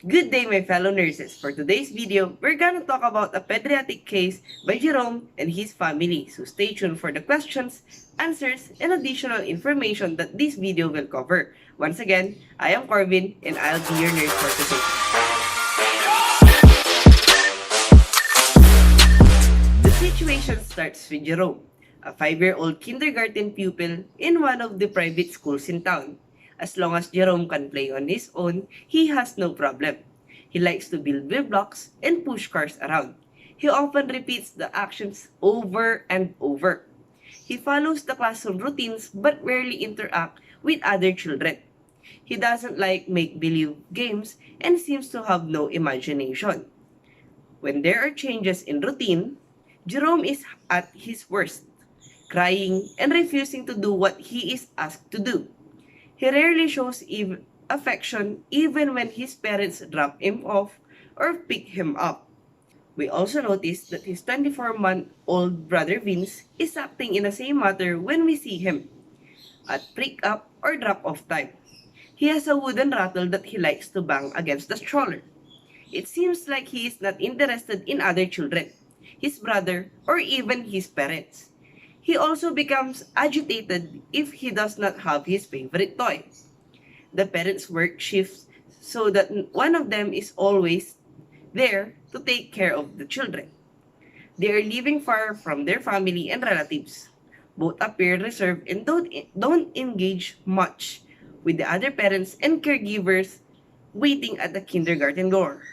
Good day, my fellow nurses. For today's video, we're gonna talk about a pediatric case by Jerome and his family. So stay tuned for the questions, answers, and additional information that this video will cover. Once again, I am Corbin and I'll be your nurse for today. The situation starts with Jerome, a 5-year-old kindergarten pupil in one of the private schools in town. As long as Jerome can play on his own, he has no problem. He likes to build wheel blocks and push cars around. He often repeats the actions over and over. He follows the classroom routines but rarely interacts with other children. He doesn't like make-believe games and seems to have no imagination. When there are changes in routine, Jerome is at his worst, crying and refusing to do what he is asked to do. He rarely shows affection even when his parents drop him off or pick him up. We also notice that his 24-month-old brother Vince is acting in the same manner when we see him at pick up or drop off time. He has a wooden rattle that he likes to bang against the stroller. It seems like he is not interested in other children, his brother, or even his parents. He also becomes agitated if he does not have his favorite toy. The parents work shifts so that one of them is always there to take care of the children. They are living far from their family and relatives. Both appear reserved and don't engage much with the other parents and caregivers waiting at the kindergarten door.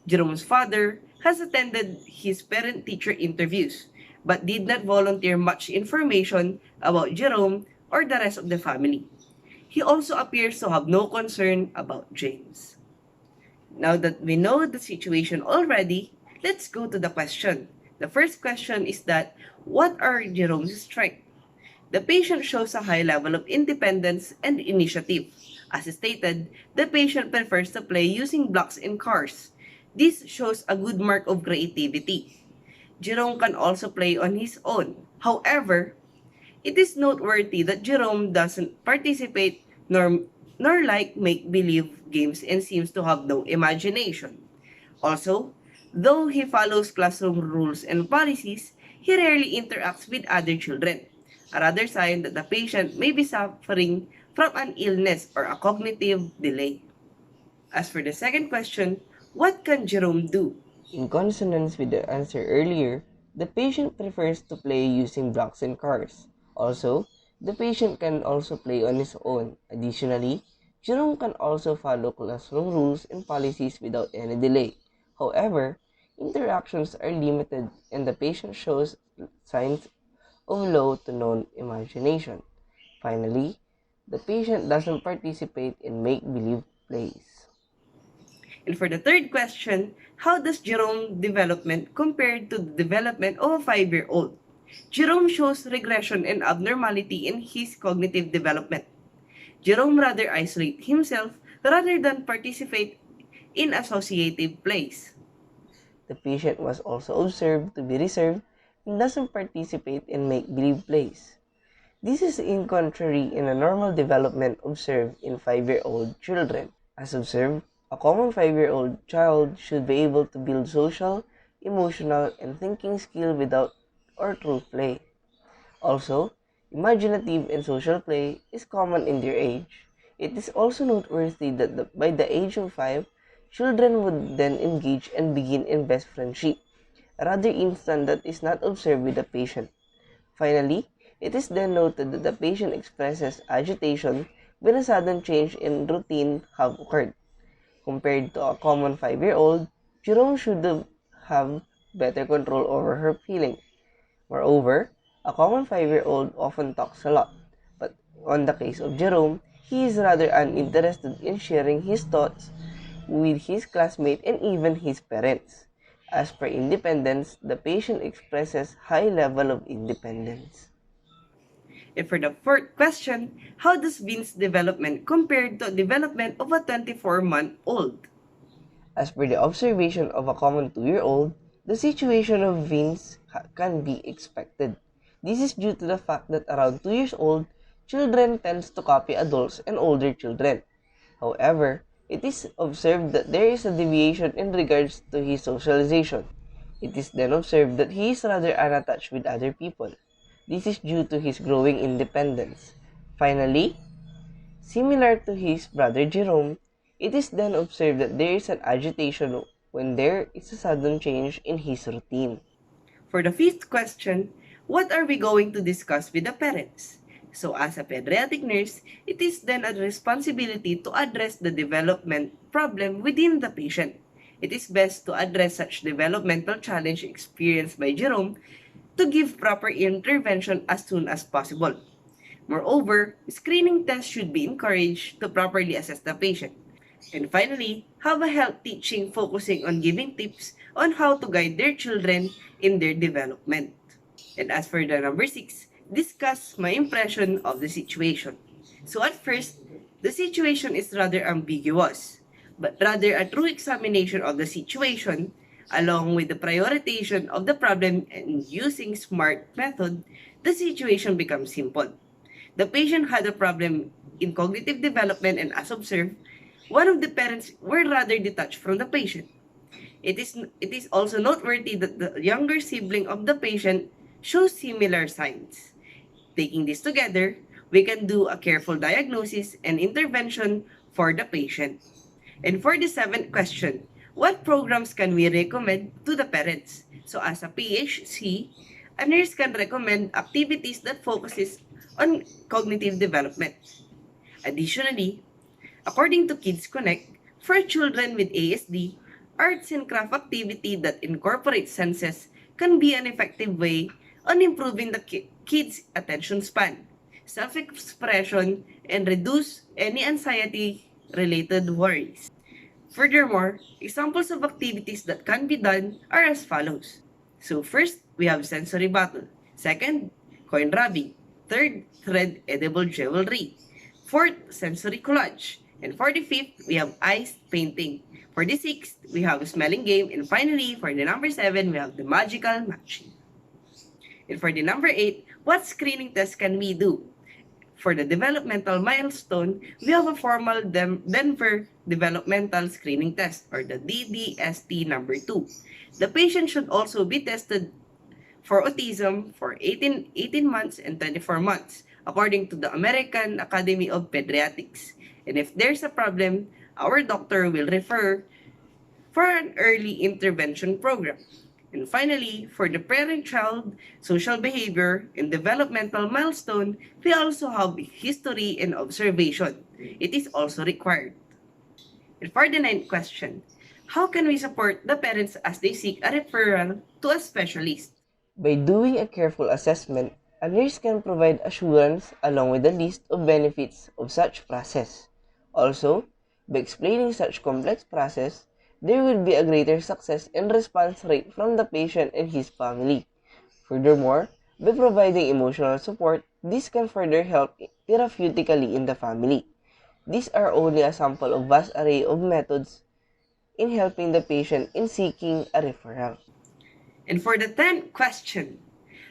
Jerome's father has attended his parent-teacher interviews but did not volunteer much information about Jerome or the rest of the family. He also appears to have no concern about James. Now that we know the situation already, let's go to the question. The first question is that, what are Jerome's strengths? The patient shows a high level of independence and initiative. As stated, the patient prefers to play using blocks and cars. This shows a good mark of creativity. Jerome can also play on his own. However, it is noteworthy that Jerome doesn't participate nor like make-believe games and seems to have no imagination. Also, though he follows classroom rules and policies, he rarely interacts with other children, another sign that the patient may be suffering from an illness or a cognitive delay. As for the second question, what can Jerome do? In consonance with the answer earlier, the patient prefers to play using blocks and cars. Also, the patient can also play on his own. Additionally, Jerome can also follow classroom rules and policies without any delay. However, interactions are limited and the patient shows signs of low to no imagination. Finally, the patient doesn't participate in make-believe plays. And for the third question, how does Jerome development compare to the development of a 5-year-old? Jerome shows regression and abnormality in his cognitive development. Jerome rather isolates himself rather than participate in associative plays. The patient was also observed to be reserved and doesn't participate in make-believe plays. This is in contrary in a normal development observed in 5-year-old children. As observed, a common 5-year-old child should be able to build social, emotional, and thinking skill without or through play. Also, imaginative and social play is common in their age. It is also noteworthy that by the age of 5, children would then engage and begin in best friendship, a rather instant that is not observed with the patient. Finally, it is then noted that the patient expresses agitation when a sudden change in routine have occurred. Compared to a common 5-year-old, Jerome should have better control over her feeling. Moreover, a common 5-year-old often talks a lot, but on the case of Jerome, he is rather uninterested in sharing his thoughts with his classmates and even his parents. As per independence, the patient expresses high level of independence. And for the fourth question, how does Vince's development compare to the development of a 24-month-old? As per the observation of a common 2-year-old, the situation of Vince can be expected. This is due to the fact that around 2 years old, children tends to copy adults and older children. However, It is observed that there is a deviation in regards to his socialization. It is then observed that he is rather unattached with other people. This is due to his growing independence. Finally, similar to his brother Jerome, it is then observed that there is an agitation when there is a sudden change in his routine. For the fifth question, what are we going to discuss with the parents? So as a pediatric nurse, it is then a responsibility to address the development problem within the patient. It is best to address such developmental challenge experienced by Jerome to give proper intervention as soon as possible. Moreover, screening tests should be encouraged to properly assess the patient. And finally, have a health teaching focusing on giving tips on how to guide their children in their development. And as for the number 6, discuss my impression of the situation. So at first, the situation is rather ambiguous, but rather a true examination of the situation along with the prioritization of the problem and using smart method, the situation becomes simple. The patient had a problem in cognitive development and as observed, one of the parents were rather detached from the patient. It is also noteworthy that the younger sibling of the patient shows similar signs. Taking this together, we can do a careful diagnosis and intervention for the patient. And for the seventh question, what programs can we recommend to the parents? So as a PHC, a nurse can recommend activities that focuses on cognitive development. Additionally, according to Kids Connect, for children with ASD, arts and craft activity that incorporate senses can be an effective way on improving the kids' attention span, self-expression, and reduce any anxiety-related worries. Furthermore, examples of activities that can be done are as follows. So first, we have sensory battle. Second, coin rubbing. Third, thread edible jewelry. Fourth, sensory collage. And for the fifth, we have ice painting. For the sixth, we have a smelling game. And finally, for the number 7, we have the magical matching. And for the number 8, what screening test can we do? For the developmental milestone, we have a formal Denver Developmental Screening Test or the DDST number 2. The patient should also be tested for autism for 18 months and 24 months according to the American Academy of Pediatrics. And if there's a problem, our doctor will refer for an early intervention program. And finally, for the parent-child social behavior and developmental milestone, we also have history and observation. It is also required. And for the ninth question, how can we support the parents as they seek a referral to a specialist? By doing a careful assessment, a nurse can provide assurance along with a list of benefits of such process. Also, by explaining such complex process, there will be a greater success and response rate from the patient and his family. Furthermore, by providing emotional support, this can further help therapeutically in the family. These are only a sample of vast array of methods in helping the patient in seeking a referral. And for the 10th question,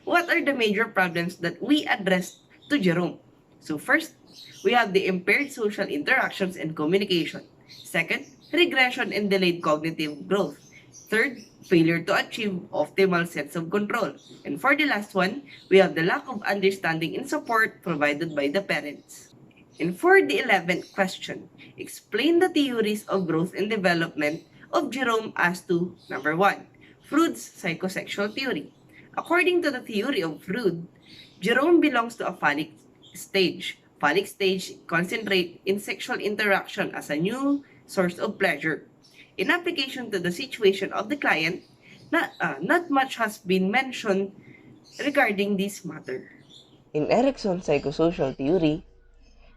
what are the major problems that we addressed to Jerome? So first, we have the impaired social interactions and communication. Second, regression and delayed cognitive growth. Third, failure to achieve optimal sense of control. And for the last one, we have the lack of understanding and support provided by the parents. And for the 11th question, explain the theories of growth and development of Jerome as to number 1, Freud's psychosexual theory. According to the theory of Freud, Jerome belongs to a phallic stage. Phallic stage concentrate in sexual interaction as a new source of pleasure. In application to the situation of the client, not much has been mentioned regarding this matter. In Erickson's psychosocial theory,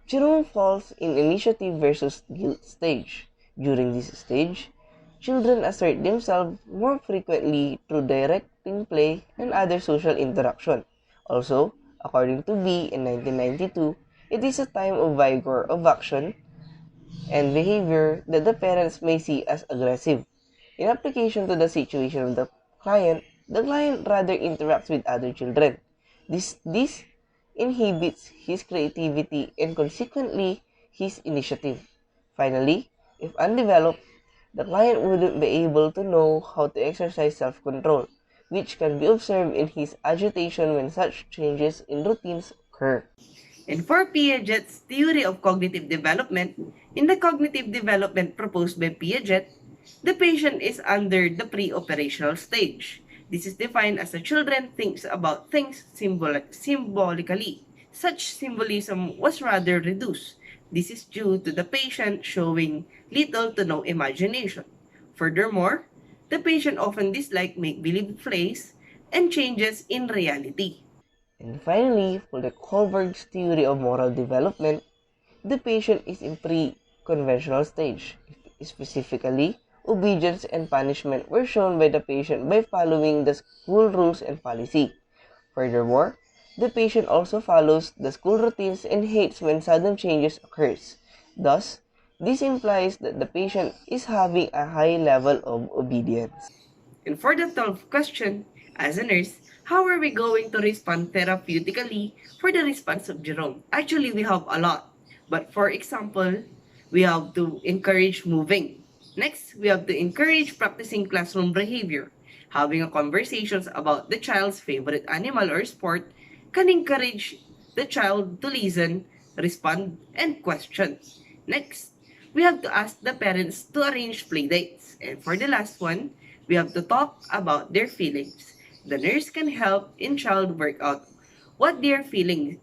Jerome falls in initiative versus guilt stage. During this stage, children assert themselves more frequently through directing play and other social interaction. Also, according to B in 1992, it is a time of vigor of action and behavior that the parents may see as aggressive. In application to the situation of the client rather interacts with other children. This inhibits his creativity and consequently his initiative. Finally, If undeveloped, the client wouldn't be able to know how to exercise self-control, which can be observed in his agitation when such changes in routines occur. And for Piaget's theory of cognitive development, in the cognitive development proposed by Piaget, the patient is under the pre-operational stage. This is defined as the children thinks about things symbolically. Such symbolism was rather reduced. This is due to the patient showing little to no imagination. Furthermore, the patient often dislike make-believe plays and changes in reality. And finally, for the Kohlberg's theory of moral development, the patient is in pre-conventional stage. Specifically, obedience and punishment were shown by the patient by following the school rules and policy. Furthermore, the patient also follows the school routines and hates when sudden changes occurs. Thus, this implies that the patient is having a high level of obedience. And for the 12th question, as a nurse, how are we going to respond therapeutically for the response of Jerome? Actually, we have a lot. But for example, we have to encourage moving. Next, we have to encourage practicing classroom behavior. Having a conversations about the child's favorite animal or sport can encourage the child to listen, respond, and question. Next, we have to ask the parents to arrange play dates. And for the last one, we have to talk about their feelings. The nurse can help in child work out what they are feeling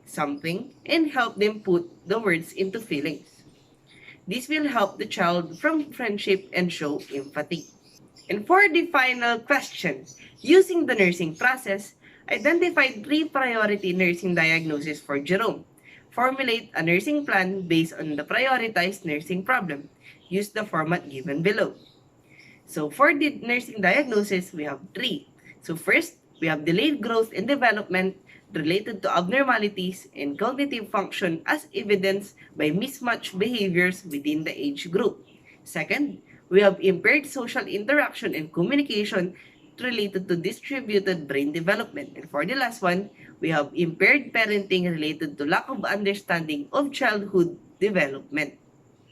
something and help them put the words into feelings. This will help the child from friendship and show empathy. And for the final question, using the nursing process, identify 3 priority nursing diagnoses for Jerome. Formulate a nursing plan based on the prioritized nursing problem. Use the format given below. So for the nursing diagnosis, we have 3. So first, we have delayed growth and development related to abnormalities in cognitive function as evidenced by mismatched behaviors within the age group. Second, we have impaired social interaction and communication related to distributed brain development. And for the last one, we have impaired parenting related to lack of understanding of childhood development.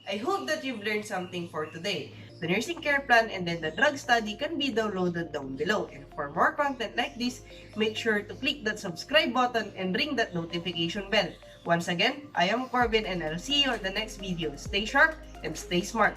I hope that you've learned something for today. The nursing care plan and then the drug study can be downloaded down below. And for more content like this, make sure to click that subscribe button and ring that notification bell. Once again, I am Corbin and I'll see you on the next video. Stay sharp and stay smart.